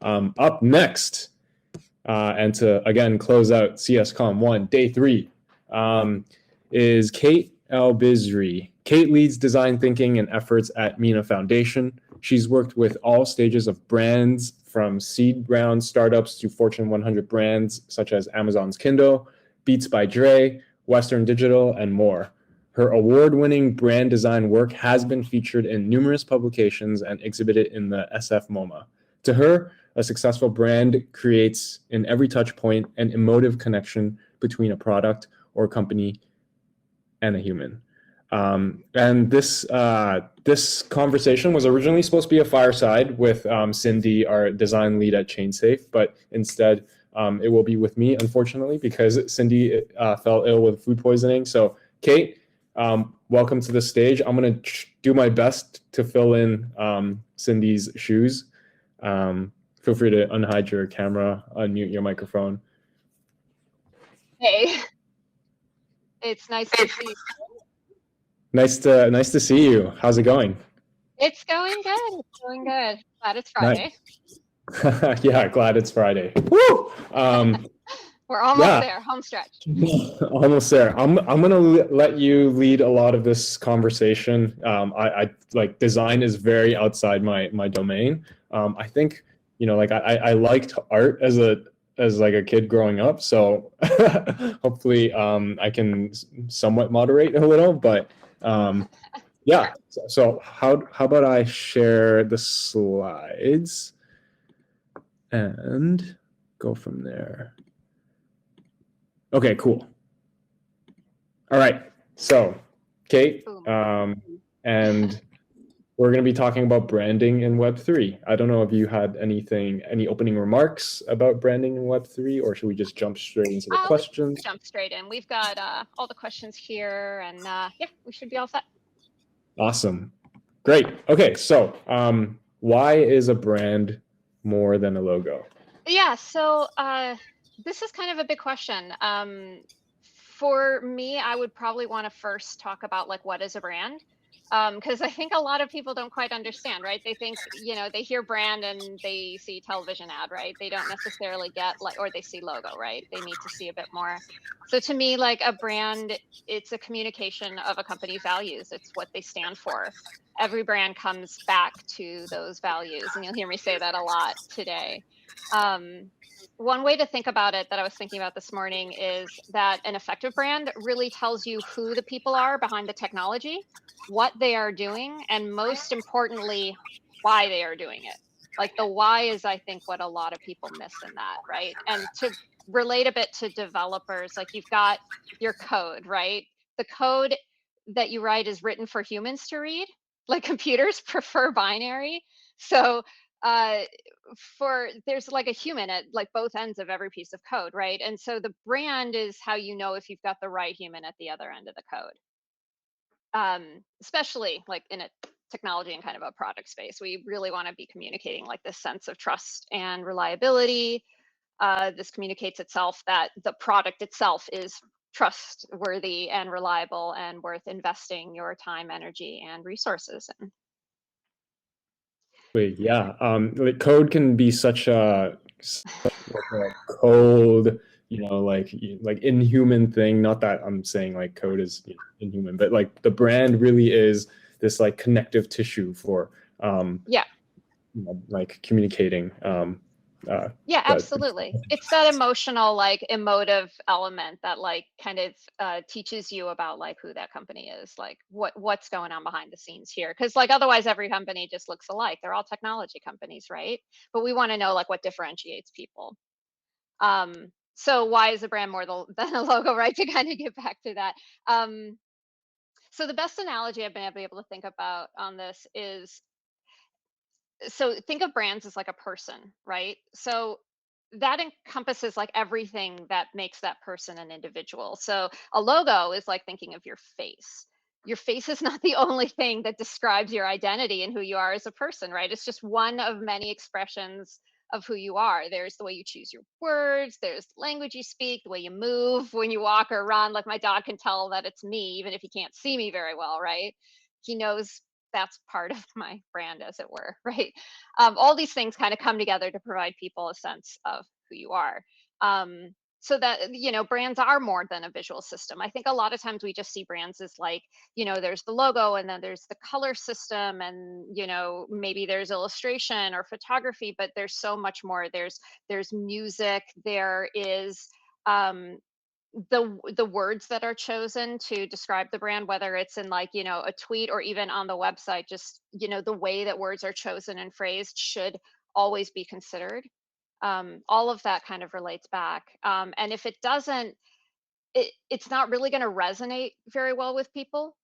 Up next, and to again close out CSCON1 Day 3, is Kate L. Bizri. Kate leads design thinking and efforts at Mina Foundation. She's worked with all stages of brands, from seed round startups to Fortune 100 brands such as Amazon's Kindle, Beats by Dre, Western Digital, and more. Her award-winning brand design work has been featured in numerous publications and exhibited in the SF MoMA. To her, a successful brand creates, in every touch point, an emotive connection between a product or company and a human. And this conversation was originally supposed to be a fireside with Cindy, our design lead at ChainSafe, but instead it will be with me, unfortunately, because Cindy fell ill with food poisoning. So Kate, welcome to the stage. I'm going to do my best to fill in Cindy's shoes. Feel free to unhide your camera, unmute your microphone. Hey, it's nice to see you. Nice to see you. How's it going? It's going good. It's going good. Glad it's Friday. Nice. Yeah, glad it's Friday. Woo! We're almost there. Home stretch. Almost there. I'm gonna let you lead a lot of this conversation. I like design is very outside my domain. I think like I liked art as like a kid growing up, so hopefully I can somewhat moderate a little, but yeah. So how about I share the slides and go from there. Okay, cool. All right, so Kate, and we're going to be talking about branding in Web3. I don't know if you had any opening remarks about branding in Web3, or should we just jump straight into the questions? Jump straight in. We've got all the questions here, and yeah, we should be all set. Awesome. Great. Okay, so why is a brand more than a logo? Yeah, so this is kind of a big question. For me, I would probably want to first talk about like what is a brand, because I think a lot of people don't quite understand, right? They think, they hear brand and they see television ad, right? They don't necessarily get or they see logo, right? They need to see a bit more. So to me, like a brand, it's a communication of a company's values. It's what they stand for. Every brand comes back to those values, and you'll hear me say that a lot today. One way to think about it that I was thinking about this morning is that an effective brand really tells you who the people are behind the technology, what they are doing, and most importantly, why they are doing it. Like the why is, I think, what a lot of people miss in that, right? And to relate a bit to developers, like you've got your code, right? The code that you write is written for humans to read. Like computers prefer binary. So there's like a human at like both ends of every piece of code, right? And so the brand is how you know if you've got the right human at the other end of the code. Especially like in a technology and kind of a product space, we really want to be communicating like this sense of trust and reliability. This communicates itself that the product itself is trustworthy and reliable and worth investing your time, energy, and resources in. Yeah, like code can be such a cold, like inhuman thing. Not that I'm saying like code is inhuman, but like the brand really is this like connective tissue for like communicating. Yeah, absolutely. It's that emotional, like emotive element that like kind of teaches you about like who that company is, like what's going on behind the scenes here. Because like otherwise every company just looks alike. They're all technology companies, right? But we want to know like what differentiates people. So why is a brand more than a logo, right? To kind of get back to that. So the best analogy I've been able to think about on this is, so think of brands as like a person, right? So that encompasses like everything that makes that person an individual. So a logo is like thinking of your face. Your face is not the only thing that describes your identity and who you are as a person, right? It's just one of many expressions of who you are. There's the way you choose your words, there's the language you speak, the way you move when you walk or run. Like my dog can tell that it's me, even if he can't see me very well, right? He knows that's part of my brand, as it were, right? All these things kind of come together to provide people a sense of who you are. So that, brands are more than a visual system. I think a lot of times we just see brands as like, there's the logo and then there's the color system and, maybe there's illustration or photography, but there's so much more. There's music, there is the words that are chosen to describe the brand, whether it's in like, a tweet or even on the website, just, the way that words are chosen and phrased should always be considered. All of that kind of relates back. And if it doesn't, it's not really going to resonate very well with people.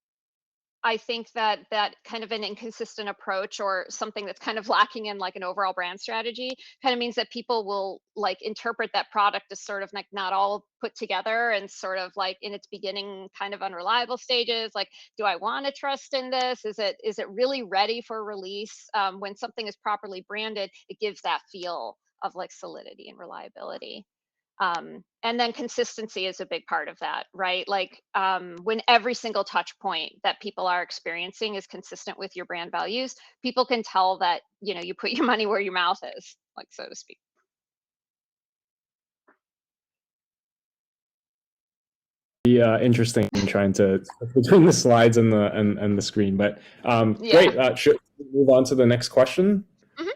I think that that kind of an inconsistent approach or something that's kind of lacking in like an overall brand strategy kind of means that people will like interpret that product as sort of like not all put together and sort of like in its beginning kind of unreliable stages. Like, do I want to trust in this? Is it really ready for release? When something is properly branded, it gives that feel of like solidity and reliability. And then consistency is a big part of that, right? Like when every single touch point that people are experiencing is consistent with your brand values, people can tell that, you put your money where your mouth is, like, so to speak. Be interesting trying to between the slides and the screen, but Yeah. great. Should we move on to the next question? Mhm.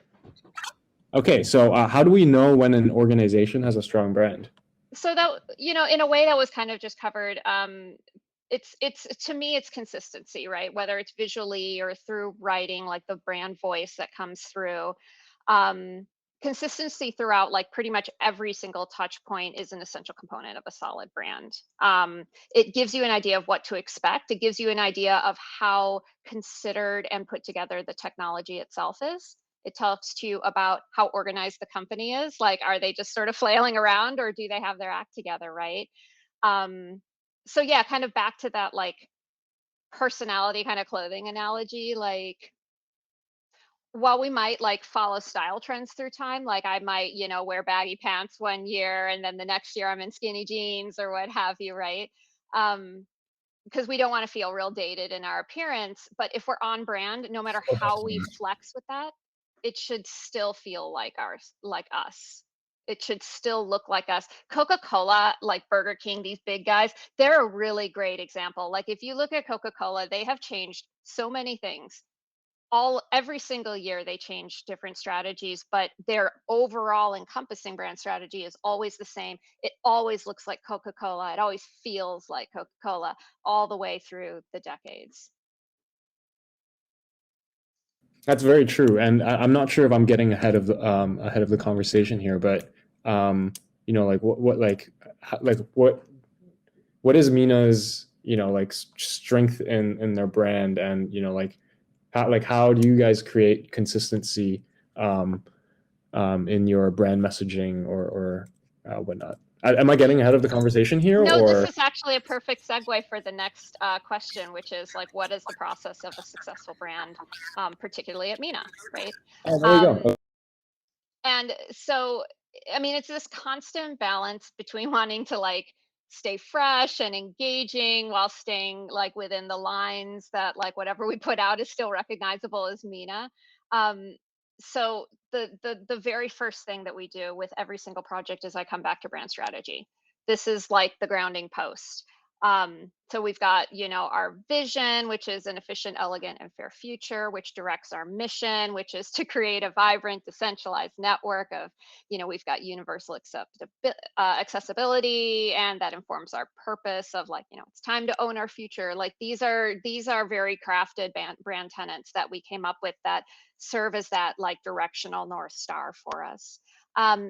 Okay, so how do we know when an organization has a strong brand? So that, in a way that was kind of just covered. It's to me, it's consistency, right? Whether it's visually or through writing, like the brand voice that comes through. Um, Consistency throughout like pretty much every single touch point is an essential component of a solid brand. It gives you an idea of what to expect. It gives you an idea of how considered and put together the technology itself is. It talks to you about how organized the company is. Like, are they just sort of flailing around or do they have their act together, right? Um, so yeah, kind of back to that like personality kind of clothing analogy. Like, while we might like follow style trends through time, like I might, wear baggy pants one year and then the next year I'm in skinny jeans or what have you, right? Um, because we don't want to feel real dated in our appearance. But if we're on brand, no matter how we flex with that, it should still feel like ours, like us. It should still look like us. Coca-Cola, like Burger King, these big guys, they're a really great example. Like if you look at Coca-Cola, they have changed so many things. Every single year they change different strategies, but their overall encompassing brand strategy is always the same. It always looks like Coca-Cola. It always feels like Coca-Cola all the way through the decades. That's very true, and I'm not sure if I'm getting ahead of the conversation here, but like what is Mina's like strength in their brand, and how do you guys create consistency in your brand messaging or whatnot? Am I getting ahead of the conversation here, No, this or? is actually a perfect segue for the next question, which is like, what is the process of a successful brand, particularly at Mina, right? Oh, there we Um, go. and so, I mean, it's this constant balance between wanting to like stay fresh and engaging while staying like within the lines that like whatever we put out is still recognizable as Mina. Um, so the very first thing that we do with every single project is I come back to brand strategy. This is like the grounding post. So we've got, our vision, which is an efficient, elegant, and fair future, which directs our mission, which is to create a vibrant, decentralized network of, we've got universal accessibility, and that informs our purpose of like, it's time to own our future. Like these are very crafted brand tenets that we came up with that serve as that like directional North Star for us.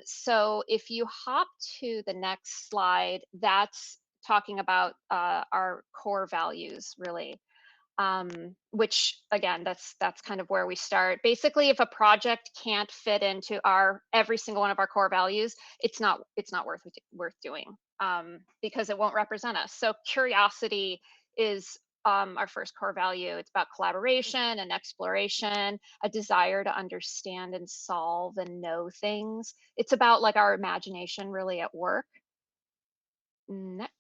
So if you hop to the next slide, that's talking about our core values, really. Which again, that's kind of where we start. Basically, if a project can't fit into every single one of our core values, it's not worth doing, because it won't represent us. So curiosity is our first core value. It's about collaboration and exploration, a desire to understand and solve and know things. It's about like our imagination really at work. Next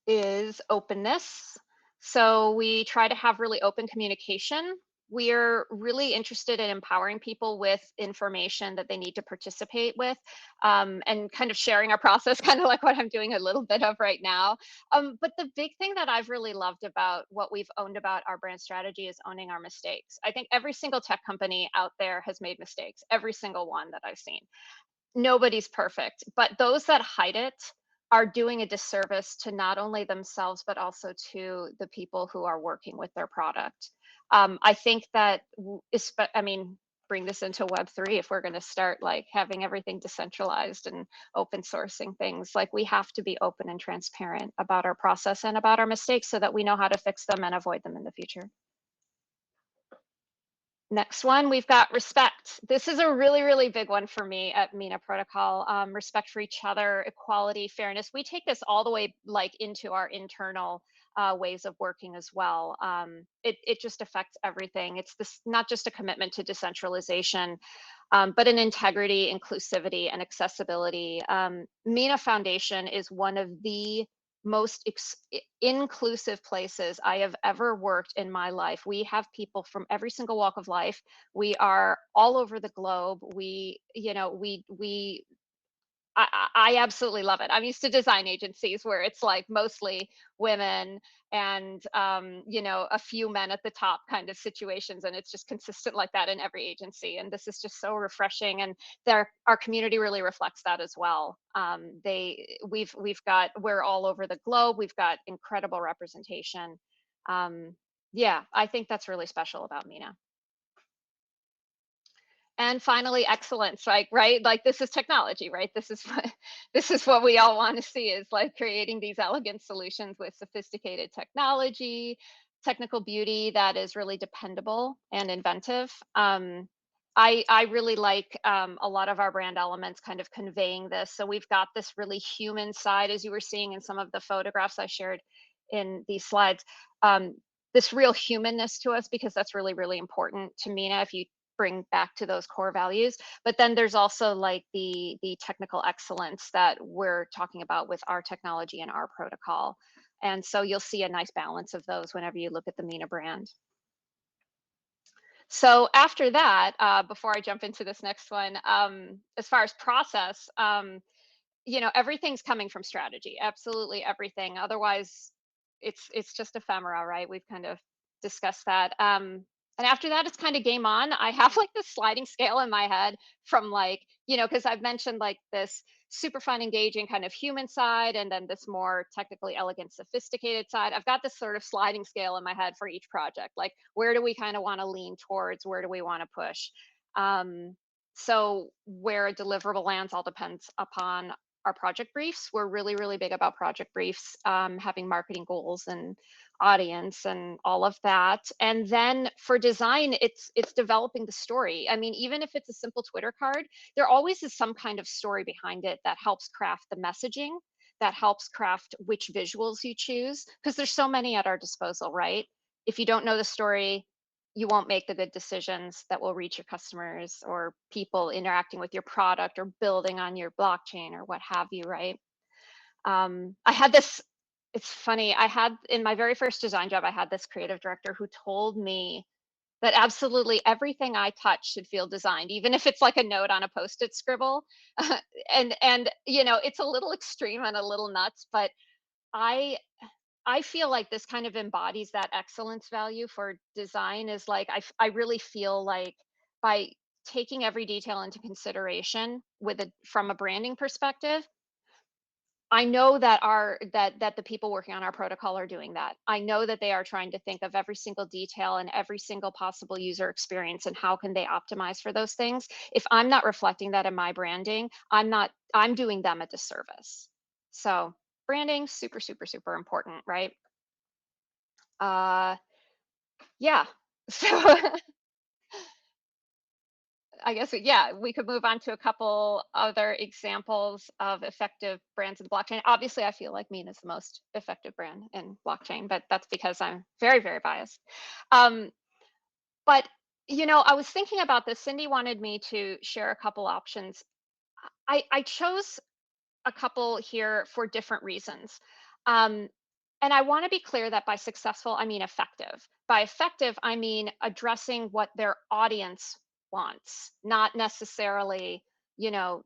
is openness. So we try to have really open communication. We're really interested in empowering people with information that they need to participate with, and kind of sharing our process, kind of like what I'm doing a little bit of right now. But the big thing that I've really loved about what we've owned about our brand strategy is owning our mistakes. I think every single tech company out there has made mistakes, every single one that I've seen. Nobody's perfect, but those that hide it are doing a disservice to not only themselves, but also to the people who are working with their product. I think that, I mean, bring this into Web3, if we're going to start like having everything decentralized and open sourcing things, like we have to be open and transparent about our process and about our mistakes so that we know how to fix them and avoid them in the future. Next one, we've got respect. This is a really, really big one for me at Mina Protocol. Respect for each other, equality, fairness. We take this all the way like into our internal ways of working as well. It just affects everything. It's this not just a commitment to decentralization, but an integrity, inclusivity, and accessibility. Mina Foundation is one of the most inclusive places I have ever worked in my life. We have people from every single walk of life. We are all over the globe. We, you know, we I absolutely love it. I'm used to design agencies where it's like mostly women and you know, a few men at the top kind of situations, and it's just consistent like that in every agency. And this is just so refreshing, and our community really reflects that as well. We're all over the globe. We've got incredible representation. Yeah, I think that's really special about Mina. And finally, excellence, like, right? Like this is technology, right? This is what this is what we all want to see, is like creating these elegant solutions with sophisticated technology, technical beauty that is really dependable and inventive. I really like a lot of our brand elements kind of conveying this. So we've got this really human side, as you were seeing in some of the photographs I shared in these slides. Um, this real humanness to us, because that's really, really important to Mina. If you bring back to those core values. But then there's also like the technical excellence that we're talking about with our technology and our protocol. And so you'll see a nice balance of those whenever you look at the Mina brand. So after that, before I jump into this next one, as far as process, you know, everything's coming from strategy, absolutely everything. Otherwise, it's just ephemera, right? We've kind of discussed that. And after that, it's kind of game on. I have like this sliding scale in my head from like, you know, because I've mentioned like this super fun, engaging kind of human side, and then this more technically elegant, sophisticated side. I've got this sort of sliding scale in my head for each project. Like, where do we kind of want to lean towards? Where do we want to push? So where a deliverable lands all depends upon our project briefs. We're really, really big about project briefs, having marketing goals and audience and all of that. And then for design, it's developing the story. I mean, even if it's a simple Twitter card, there always is some kind of story behind it that helps craft the messaging, that helps craft which visuals you choose, because there's so many at our disposal, right? If you don't know the story, you won't make the good decisions that will reach your customers or people interacting with your product or building on your blockchain or what have you, right? I had this, it's funny, I had in my very first design job, I had this creative director who told me that absolutely everything I touch should feel designed, even if it's like a note on a post-it scribble. And you know, it's a little extreme and a little nuts, but I I feel like this kind of embodies that excellence value for design. Is like I really feel like by taking every detail into consideration with a from a branding perspective, I know that that the people working on our protocol are doing that. I know that they are trying to think of every single detail and every single possible user experience and how can they optimize for those things. If I'm not reflecting that in my branding, I'm doing them a disservice. So branding, super, super, super important, right? Uh, yeah. So I guess, yeah, we could move on to a couple other examples of effective brands in the blockchain. Obviously, I feel like Mina is the most effective brand in blockchain, but that's because I'm very, very biased. Um, but you know, I was thinking about this. Cindy wanted me to share a couple options. I chose a couple here for different reasons. Um, And I want to be clear that by successful, I mean effective. By effective, I mean addressing what their audience wants, not necessarily,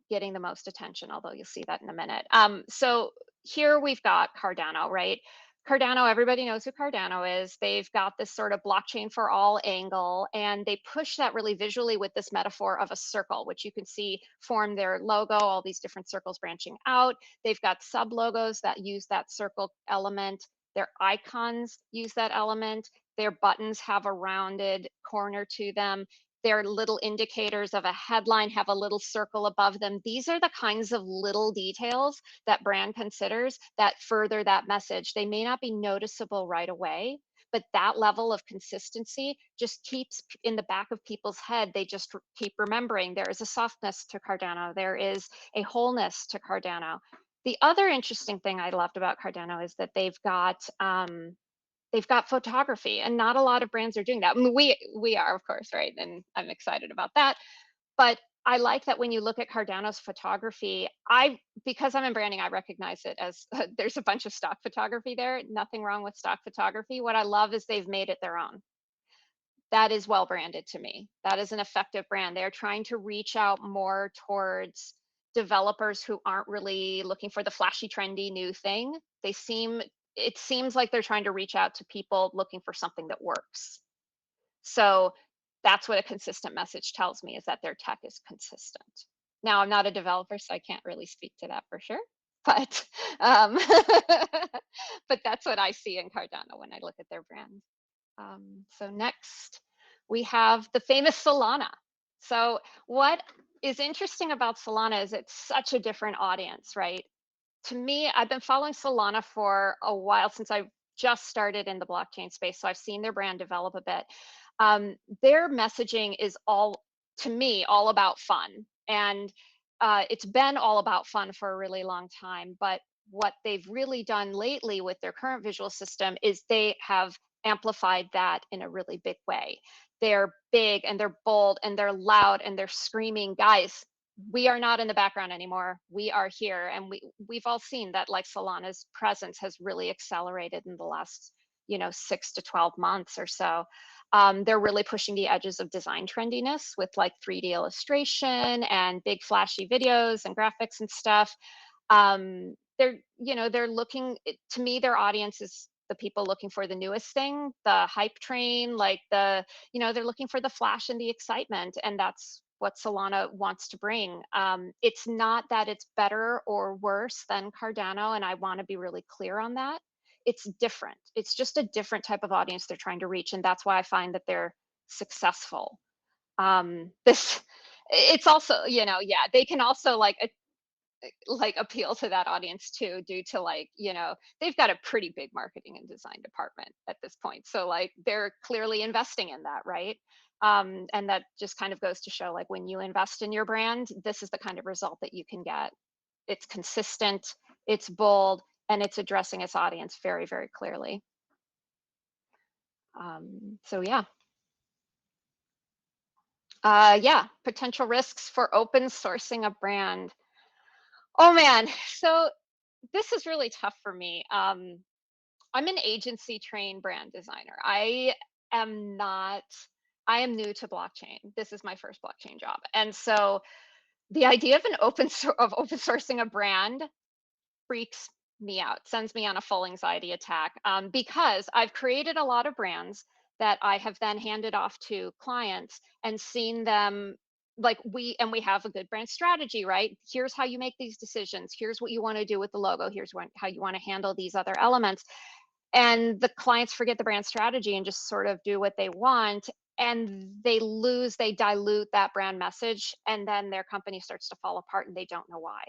getting the most attention, although you'll see that in a minute. So here we've got Cardano, right? Cardano, everybody knows who Cardano is. They've got this sort of blockchain for all angle, and they push that really visually with this metaphor of a circle, which you can see form their logo, all these different circles branching out. They've got sub logos that use that circle element. Their icons use that element. Their buttons have a rounded corner to them. Their little indicators of a headline have a little circle above them. These are the kinds of little details that brand considers that further that message. They may not be noticeable right away, but that level of consistency just keeps in the back of people's head. They just keep remembering there is a softness to Cardano. There is a wholeness to Cardano. The other interesting thing I loved about Cardano is that they've got photography, and not a lot of brands are doing that. I mean, we are, of course, right? And I'm excited about that. But I like that when you look at Cardano's photography, because I'm in branding, I recognize it as there's a bunch of stock photography there. Nothing wrong with stock photography. What I love is they've made it their own. That is well branded to me. That is an effective brand. They're trying to reach out more towards developers who aren't really looking for the flashy, trendy new thing. It seems like they're trying to reach out to people looking for something that works. So that's what a consistent message tells me, is that their tech is consistent. Now, I'm not a developer, so I can't really speak to that for sure. But but that's what I see in Cardano when I look at their brand. So next, we have the famous Solana. So what is interesting about Solana is it's such a different audience, right? To me, I've been following Solana for a while, since I just started in the blockchain space. So I've seen their brand develop a bit. Their messaging is to me, all about fun. And it's been all about fun for a really long time. But what they've really done lately with their current visual system is they have amplified that in a really big way. They're big and they're bold and they're loud and they're screaming, guys, we are not in the background anymore. We are here. And we've all seen that, like, Solana's presence has really accelerated in the last, 6 to 12 months or so. They're really pushing the edges of design trendiness with like 3D illustration and big flashy videos and graphics and stuff. They're looking, to me, their audience is the people looking for the newest thing, the hype train, like they're looking for the flash and the excitement. And that's what Solana wants to bring. It's not that it's better or worse than Cardano, and I want to be really clear on that. It's different. It's just a different type of audience they're trying to reach, and that's why I find that they're successful. It's also, yeah, they can also like appeal to that audience too, due to they've got a pretty big marketing and design department at this point. So like they're clearly investing in that, right? And that just kind of goes to show, like, when you invest in your brand, this is the kind of result that you can get. It's consistent, it's bold, and it's addressing its audience very, very clearly. So yeah. Yeah, potential risks for open sourcing a brand. Oh man, so this is really tough for me. I'm an agency trained brand designer. Am not, I am new to blockchain. This is my first blockchain job. And so the idea of open sourcing a brand freaks me out, sends me on a full anxiety attack, because I've created a lot of brands that I have then handed off to clients and seen them, like, we have a good brand strategy, right? Here's how you make these decisions. Here's what you want to do with the logo. Here's how you want to handle these other elements. And the clients forget the brand strategy and just sort of do what they want. And they dilute that brand message. And then their company starts to fall apart and they don't know why.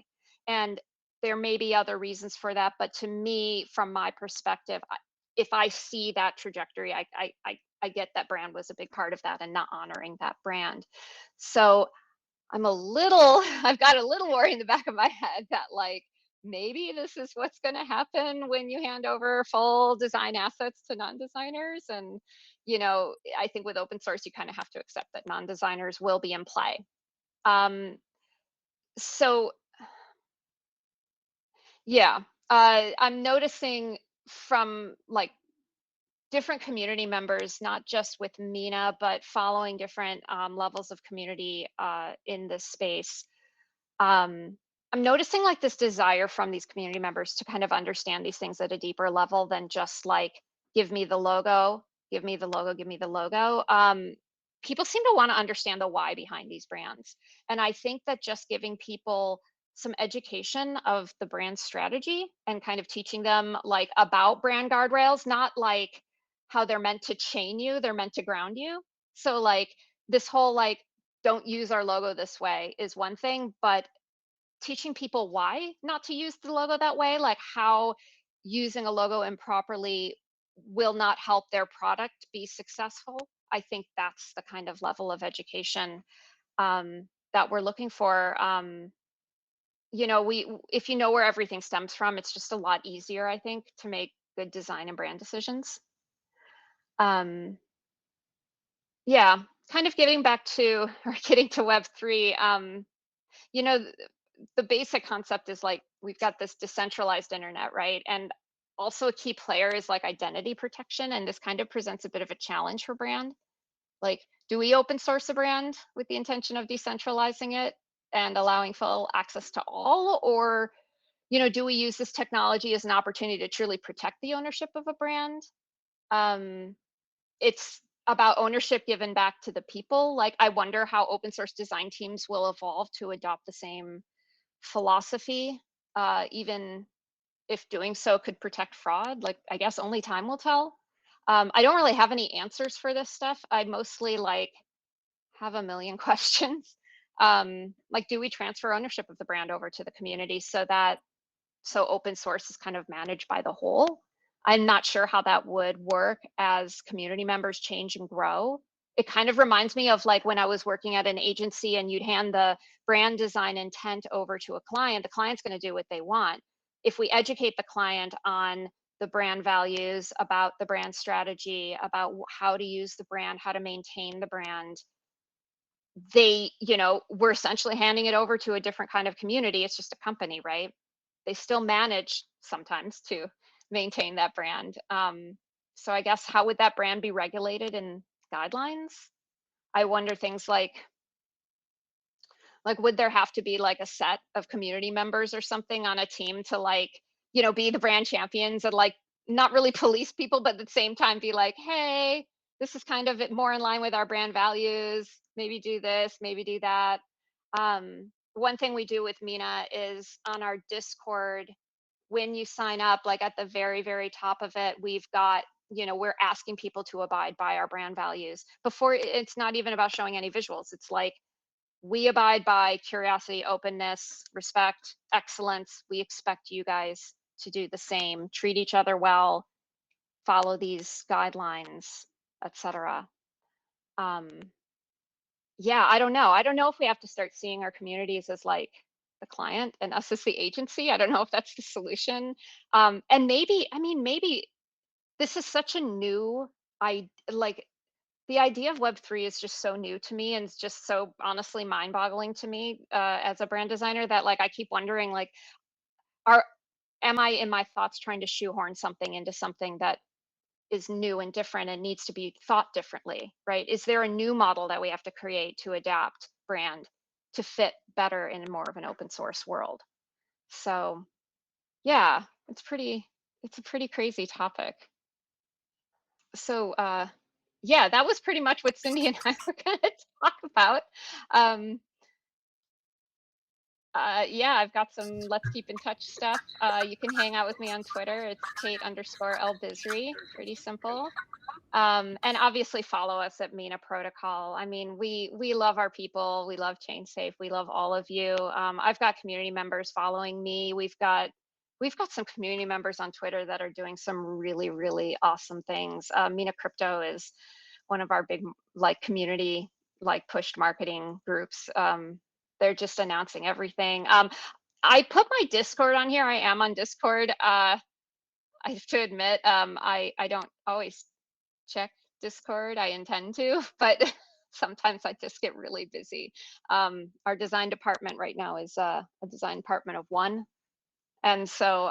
And there may be other reasons for that. But to me, from my perspective, if I see that trajectory, I get that brand was a big part of that and not honoring that brand. So I've got a little worry in the back of my head that, like, maybe this is what's going to happen when you hand over full design assets to non-designers. And, I think with open source, you kind of have to accept that non-designers will be in play. So yeah, I'm noticing from like different community members, not just with Mina, but following different levels of community in this space. I'm noticing like this desire from these community members to kind of understand these things at a deeper level than just like, give me the logo, give me the logo, give me the logo. People seem to want to understand the why behind these brands. And I think that just giving people some education of the brand strategy and kind of teaching them like about brand guardrails, not like how they're meant to chain you, they're meant to ground you. So like this whole like, don't use our logo this way is one thing, but teaching people why not to use the logo that way, like how using a logo improperly will not help their product be successful. I think that's the kind of level of education that we're looking for. You know, if you know where everything stems from, it's just a lot easier, I think, to make good design and brand decisions. Um, yeah, kind of getting back to or getting to Web3. You know, the basic concept is like we've got this decentralized internet, right? And also a key player is like identity protection, and this kind of presents a bit of a challenge for brand. Like, do we open source a brand with the intention of decentralizing it and allowing full access to all, or you know, do we use this technology as an opportunity to truly protect the ownership of a brand? um, it's about ownership given back to the people. Like, I wonder how open source design teams will evolve to adopt the same philosophy, even if doing so could protect fraud. Like, I guess only time will tell. I don't really have any answers for this stuff. I mostly like have a million questions. Like, do we transfer ownership of the brand over to the community so open source is kind of managed by the whole? I'm not sure how that would work as community members change and grow. It kind of reminds me of like when I was working at an agency and you'd hand the brand design intent over to a client, the client's going to do what they want. If we educate the client on the brand values, about the brand strategy, about how to use the brand, how to maintain the brand, they, you know, we're essentially handing it over to a different kind of community. It's just a company, right? They still manage sometimes to maintain that brand. So I guess how would that brand be regulated in guidelines? I wonder things like would there have to be like a set of community members or something on a team to like, you know, be the brand champions and like not really police people, but at the same time be like, hey, this is kind of more in line with our brand values. Maybe do this, maybe do that. One thing we do with Mina is on our Discord, when you sign up, like at the very, very top of it, we've got, you know, we're asking people to abide by our brand values. Before, it's not even about showing any visuals. It's like, we abide by curiosity, openness, respect, excellence. We expect you guys to do the same, treat each other well, follow these guidelines, etc. Um, yeah, I don't know. I don't know if we have to start seeing our communities as like the client and us as the agency. I don't know if that's the solution. And maybe, I mean, maybe this is such a new, I like the idea of Web3 is just so new to me and it's just so honestly mind-boggling to me as a brand designer that like I keep wondering like, are am I in my thoughts trying to shoehorn something into something that is new and different and needs to be thought differently, right? Is there a new model that we have to create to adapt brand to fit better in more of an open source world? So yeah, it's a pretty crazy topic. So yeah, that was pretty much what Cindy and I were going to talk about. Um, yeah, I've got some let's keep in touch stuff. You can hang out with me on Twitter. It's Kate_L Bizri. Pretty simple. And obviously follow us at Mina Protocol. I mean, we love our people. We love ChainSafe. We love all of you. I've got community members following me. We've got some community members on Twitter that are doing some really, really awesome things. Mina Crypto is one of our big like community like pushed marketing groups. They're just announcing everything. I put my Discord on here. I am on Discord. I have to admit, I don't always check Discord. I intend to, but sometimes I just get really busy. Our design department right now is a design department of one. And so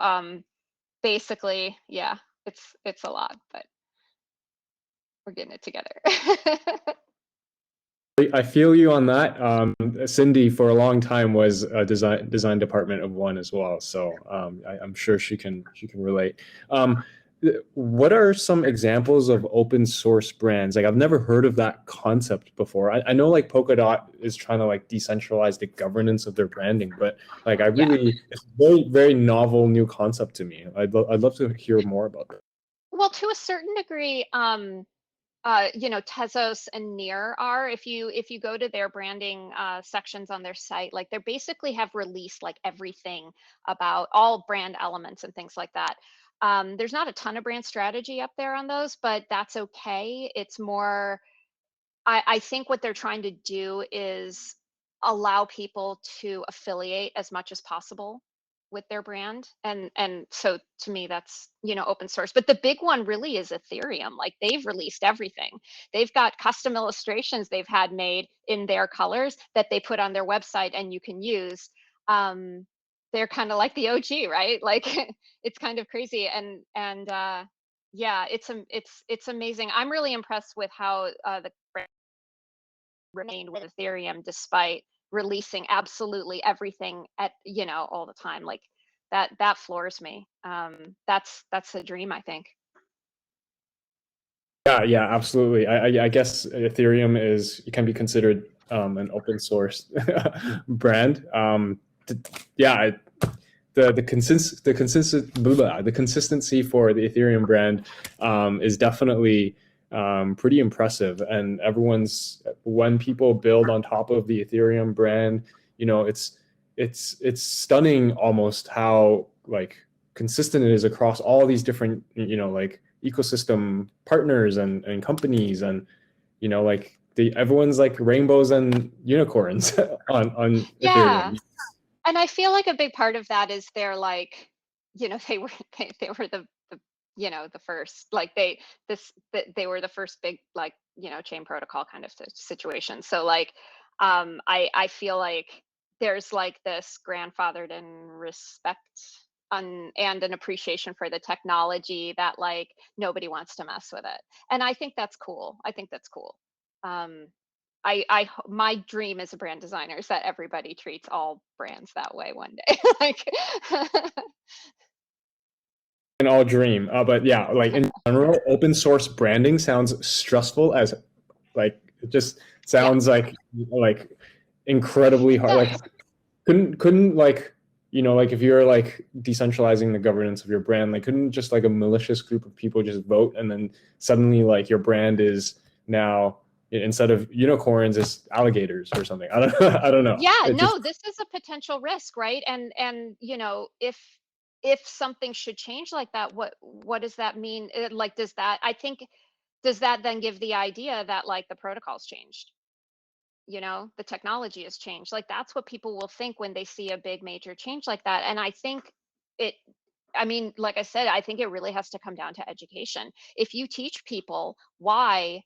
basically, yeah, it's a lot, but we're getting it together. I feel you on that. Cindy for a long time was a design department of one as well, so I'm sure she can relate. What are some examples of open source brands? Like I've never heard of that concept before. I know like Polkadot is trying to like decentralize the governance of their branding, but like Yeah. it's a very very novel new concept to me. I'd love to hear more about it. Well, to a certain degree, you know, Tezos and Near are. If you go to their branding sections on their site, like they basically have released like everything about all brand elements and things like that. There's not a ton of brand strategy up there on those, but that's okay. It's more, I think what they're trying to do is allow people to affiliate as much as possible with their brand. And so to me, that's, you know, open source. But the big one really is Ethereum. Like they've released everything. They've got custom illustrations they've had made in their colors that they put on their website and you can use. They're kind of like the OG, right? Like it's kind of crazy. And yeah, it's amazing. I'm really impressed with how the remained with Ethereum despite releasing absolutely everything at, you know, all the time. Like that floors me. That's the dream, I think. Yeah, yeah, absolutely. I guess Ethereum can be considered an open source brand. Yeah, the consistency for the Ethereum brand is definitely pretty impressive. And when people build on top of the Ethereum brand, you know, it's stunning almost how like consistent it is across all these different, you know, like ecosystem partners and companies, and you know like everyone's like rainbows and unicorns on Yeah. Ethereum. And I feel like a big part of that is they're like, you know, they were the you know, the first, like they were the first big, like, you know, chain protocol kind of situation. So like I feel like there's like this grandfathered in respect and an appreciation for the technology that like nobody wants to mess with it. And I think that's cool. I think that's cool. Um my dream as a brand designer is that everybody treats all brands that way one day. Like, An all dream, but yeah, like in general open source branding sounds stressful as like it just yeah, sounds like incredibly it hard. Like does. couldn't like, you know, like if you're like decentralizing the governance of your brand, like couldn't just like a malicious group of people just vote and then suddenly like your brand is now, instead of unicorns, it's alligators or something. I don't I don't know. Yeah, It just no, this is a potential risk, right? And you know, if something should change like that, what does that mean? Like, does that, I think, does that then give the idea that like the protocol's changed? You know, the technology has changed. Like that's what people will think when they see a big major change like that. And I think it, I mean, like I said, I think it really has to come down to education. If you teach people why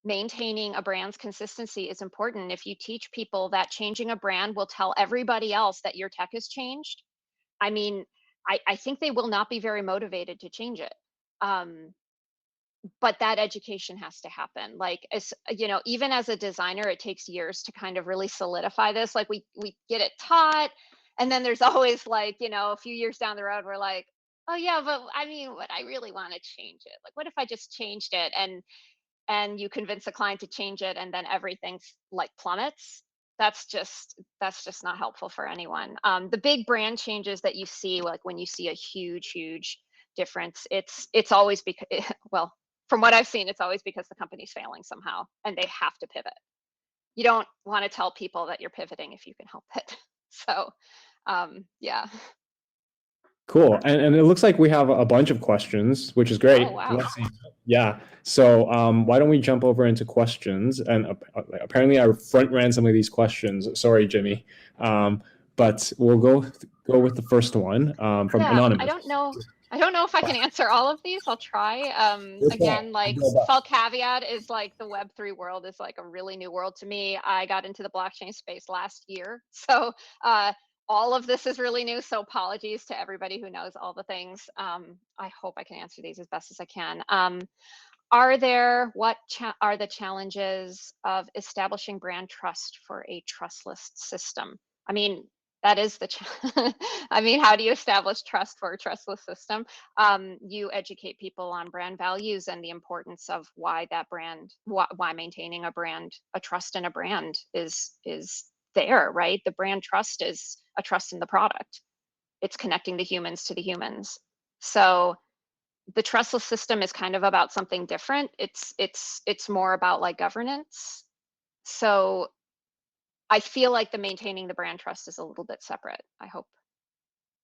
maintaining a brand's consistency is important, if you teach people that changing a brand will tell everybody else that your tech has changed, I mean, I think they will not be very motivated to change it. Um, but that education has to happen. Like, as you know, even as a designer, it takes years to kind of really solidify this. Like we get it taught, and then there's always like, you know, a few years down the road, we're like, oh yeah, but I mean, what I really want to change it. Like, what if I just changed it? And you convince a client to change it, and then everything like plummets. That's just not helpful for anyone. The big brand changes that you see, like when you see a huge difference, it's always because well, from what I've seen, it's always because the company's failing somehow and they have to pivot. You don't want to tell people that you're pivoting if you can help it. So yeah. cool. And it looks like we have a bunch of questions, which is Oh great. wow. Let's see. Yeah. So why don't we jump over into questions? And apparently I front ran some of these questions. Sorry, Jimmy. But we'll go with the first one from Yeah, Anonymous. I don't know if I can answer all of these. I'll try. Again, like full caveat is like the Web3 world is like a really new world to me. I got into the blockchain space last year. So all of this is really new, so apologies to everybody who knows all the things. I hope I can answer these as best as I can. What are the challenges of establishing brand trust for a trustless system? I mean, that is the I mean, how do you establish trust for a trustless system? You educate people on brand values and the importance of why that brand, why maintaining a brand, a trust in a brand is there, right? The brand trust is a trust in the product. It's connecting the humans to the humans. So the trustless system is kind of about something different. It's more about like governance. So I feel like the maintaining the brand trust is a little bit separate. I hope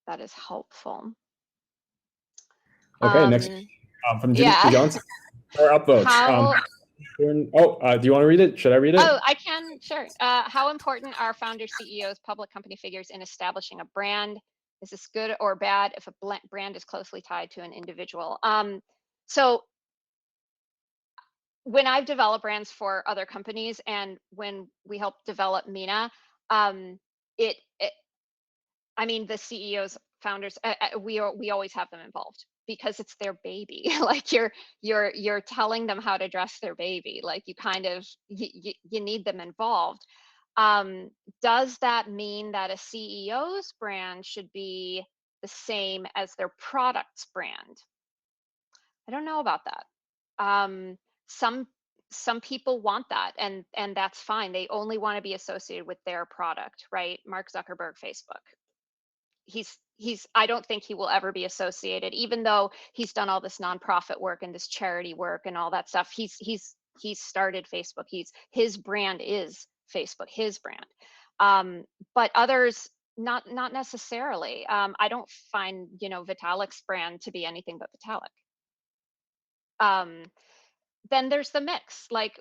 that is helpful. Okay, next from Jimmy Yeah. Johnson. Or upvotes. How? Do you want to read it? Should I read it? Oh, I can. Sure. How important are founders, CEOs, public company figures in establishing a brand? Is this good or bad if a brand is closely tied to an individual? So when I've developed brands for other companies and when we help develop Mina, it, it I mean, the CEOs, founders, we always have them involved because it's their baby. Like you're telling them how to dress their baby. Like you kind of you need them involved. Does that mean that a CEO's brand should be the same as their product's brand? I don't know about that. Um, some some people want that, and that's fine. They only want to be associated with their product, right? Mark Zuckerberg, Facebook. He's I don't think he will ever be associated, even though he's done all this nonprofit work and this charity work and all that stuff. He's started Facebook. His brand is Facebook, his brand. But others not necessarily. I don't find, Vitalik's brand to be anything but Vitalik. Then there's the mix. Like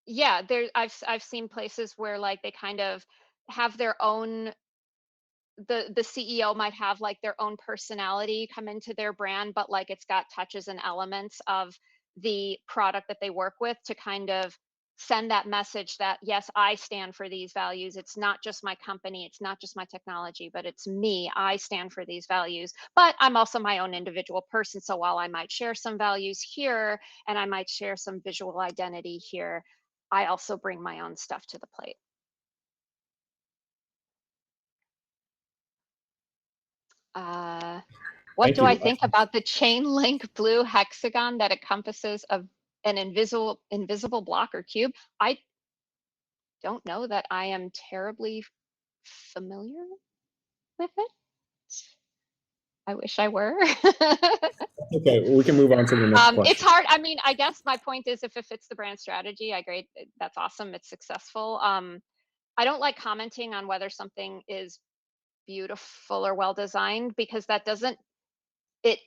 yeah, there I've seen places where like they kind of have their own, the CEO might have like their own personality come into their brand, but like it's got touches and elements of the product that they work with to kind of send that message that yes, I stand for these values. It's not just my company, it's not just my technology, but it's me. I stand for these values, but I'm also my own individual person. So while I might share some values here and I might share some visual identity here, I also bring my own stuff to the plate. What Thank do I you. think about the chain link blue hexagon that encompasses an invisible block or cube? I don't know that I am terribly familiar with it. I wish I were. Okay, we can move on to the next question. It's hard. I mean, I guess my point is if it fits the brand strategy, I agree. That's awesome. It's successful. I don't like commenting on whether something is beautiful or well designed because that doesn't, it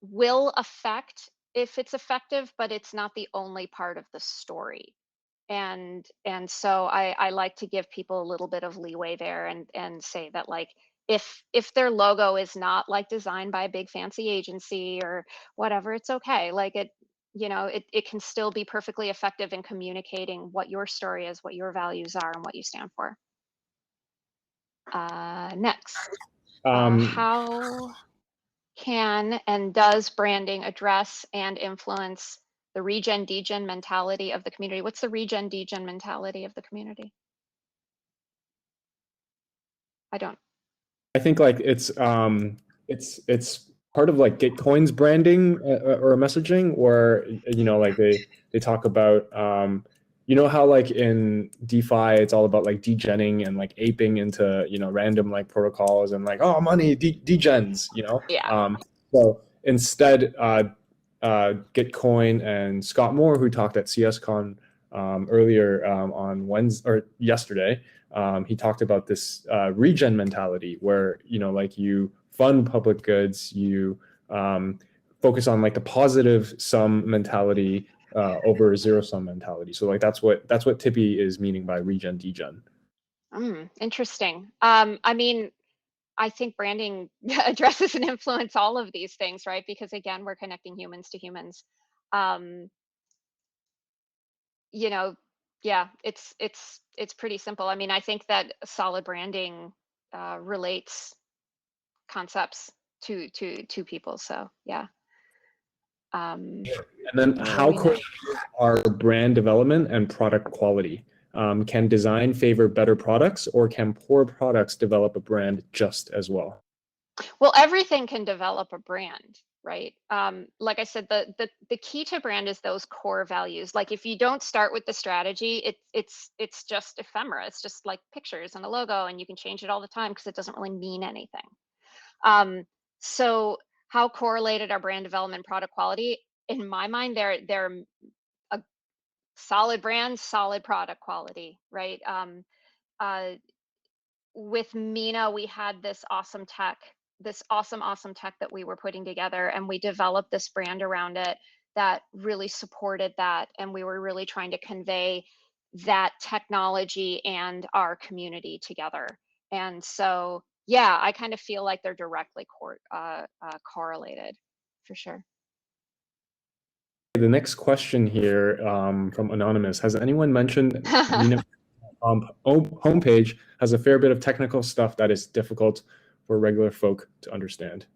will affect if it's effective, but it's not the only part of the story. And so I like to give people a little bit of leeway there and say that like if their logo is not like designed by a big fancy agency or whatever, it's okay. Like it can still be perfectly effective in communicating what your story is, what your values are, and what you stand for. Next, how can and does branding address and influence the regen degen mentality of the community? What's the regen degen mentality of the community? I don't. I think like it's part of like Gitcoin's branding or messaging, or like they talk about how like in DeFi it's all about like degenning and like aping into random like protocols and like money degens Yeah. So instead Gitcoin and Scott Moore, who talked at CSCON earlier on Wednesday or yesterday, he talked about this regen mentality where like you fund public goods, you focus on like the positive sum mentality over zero sum mentality. So like that's what Tippy is meaning by regen degen. Interesting. I mean, I think branding addresses and influence all of these things, right? Because again, we're connecting humans to humans. You know, Yeah, it's pretty simple. I mean, I think that solid branding relates concepts to people. So yeah. Um, And then what do how we know? correlated are brand development and product quality? Can design favor better products, or can poor products develop a brand just as well? Well, everything can develop a brand, right? Like I said, the key to brand is those core values. Like if you don't start with the strategy, it's just ephemera. It's just like pictures and a logo, and you can change it all the time because it doesn't really mean anything. Um, so how correlated are brand development, product quality? In my mind, they're a solid brand, solid product quality, right? Uh, with Mina, we had this awesome tech, this awesome tech that we were putting together, and we developed this brand around it that really supported that. And we were really trying to convey that technology and our community together. And so, yeah, I kind of feel like they're directly correlated for sure. The next question here from Anonymous. Has anyone mentioned Mina homepage has a fair bit of technical stuff that is difficult for regular folk to understand?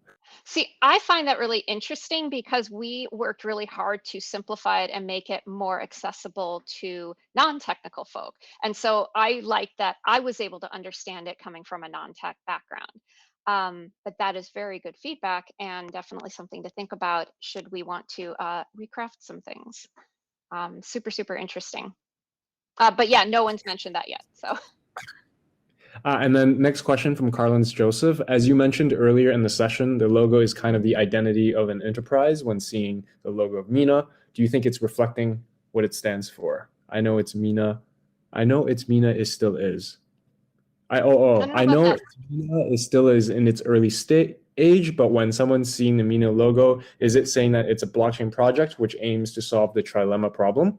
See, I find that really interesting because we worked really hard to simplify it and make it more accessible to non-technical folk. And so I like that I was able to understand it coming from a non-tech background. But that is very good feedback and definitely something to think about should we want to recraft some things. Super interesting. But yeah, no one's mentioned that yet. So And then next question from Carlins Joseph. As you mentioned earlier in the session, the logo is kind of the identity of an enterprise when seeing the logo of Mina. Do you think it's reflecting what it stands for? I know it's Mina. I know it's Mina is still is. I don't know I about know that. Mina is still is in its early stage, but when someone's seeing the Mina logo, is it saying that it's a blockchain project which aims to solve the trilemma problem?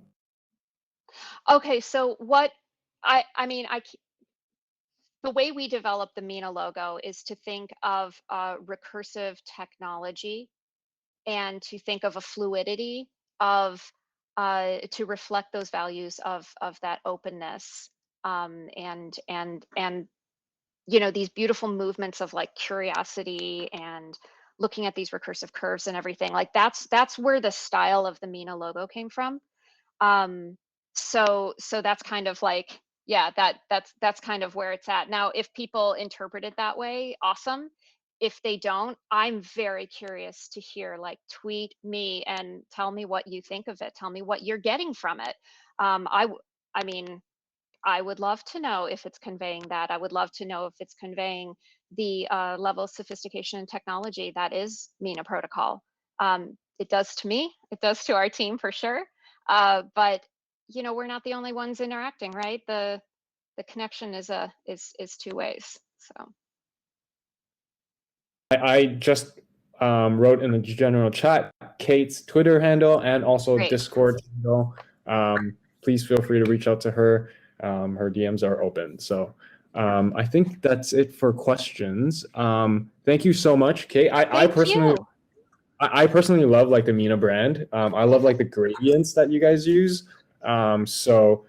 Okay, so what I mean, the way we develop the Mina logo is to think of recursive technology and to think of a fluidity of to reflect those values of that openness and you know these beautiful movements of like curiosity and looking at these recursive curves and everything like that's where the style of the Mina logo came from. um so that's kind of like, yeah, that's kind of where it's at now. If people interpret it that way, awesome. If they don't, I'm very curious to hear, like, tweet me and tell me what you think of it, tell me what you're getting from it. I mean, I would love to know if it's conveying that. I would love to know if it's conveying the level of sophistication and technology that is Mina protocol. It does to me, it does to our team for sure. But you know, we're not the only ones interacting, right? The connection is two ways. So I just wrote in the general chat Kate's Twitter handle and also great. Discord handle. Please feel free to reach out to her. Her DMs are open. So I think that's it for questions. Thank you so much, Kate. Thank you. I personally love like the Mina brand. I love like the gradients that you guys use. So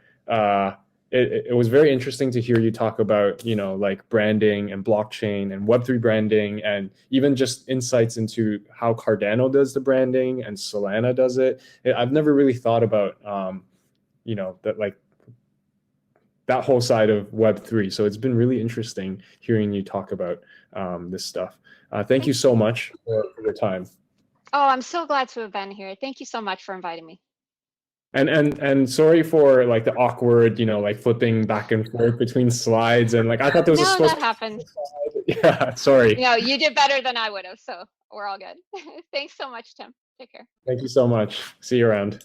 it was very interesting to hear you talk about, you know, like branding and blockchain and Web3 branding, and even just insights into how Cardano does the branding and Solana does it. I've never really thought about, you know, that like that whole side of Web3. So it's been really interesting hearing you talk about this stuff. Thank you Thank so you. much for your time. Oh, I'm so glad to have been here. Thank you so much for inviting me. And sorry for like the awkward, you know, like flipping back and forth between slides, and like I thought there was a No, supposed that to happens. be yeah, sorry. No, you did better than I would have, so we're all good. Thanks so much, Tim. Take care. Thank you so much. See you around.